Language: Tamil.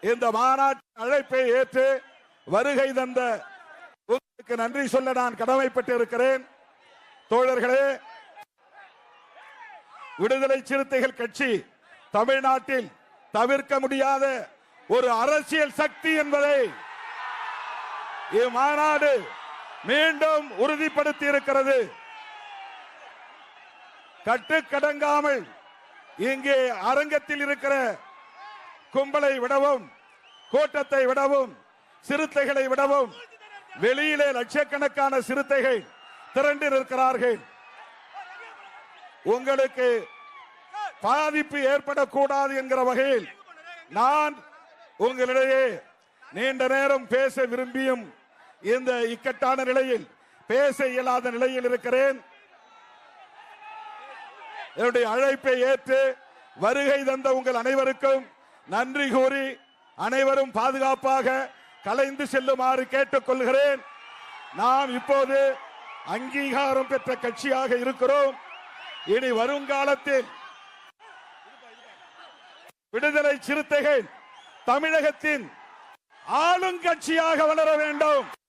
இந்த மாநாட்டு அழைப்பை ஏற்று வருகை தந்த உங்களுக்கு நன்றி சொல்ல நான் கடமைப்பட்டு இருக்கிறேன். தோழர்களே, விடுதலை சிறுத்தைகள் கட்சி தமிழ்நாட்டில் தவிர்க்க முடியாத ஒரு அரசியல் சக்தி என்பதை இம்மாநாடு மீண்டும் உறுதிப்படுத்தி இருக்கிறது. கட்டுக்கடங்காமல் இங்கே அரங்கத்தில் இருக்கிற கும்பலை விடவும், கூட்டத்தை விடவும், சிறுத்தைகளை விடவும் வெளியிலே லட்சக்கணக்கான சிறுத்தைகள் திரண்டு இருக்கிறார்கள். உங்களுக்கு பாதிப்பு ஏற்படக்கூடாது என்கிற வகையில் நான் உங்களிடையே நீண்ட நேரம் பேச விரும்பியும் இந்த இக்கட்டான நிலையில் பேச இயலாத நிலையில் இருக்கிறேன். என்னுடைய அழைப்பை ஏற்று வருகை தந்த உங்கள் அனைவருக்கும் நன்றி கூறி அனைவரும் பாதுகாப்பாக கலைந்து செல்லுமாறு கேட்டுக் கொள்கிறேன். நாம் இப்போது அங்கீகாரம் பெற்ற கட்சியாக இருக்கிறோம். இனி வருங்காலத்தில் விடுதலை சிறுத்தைகள் தமிழகத்தின் ஆளுங்கட்சியாக வளர வேண்டும்.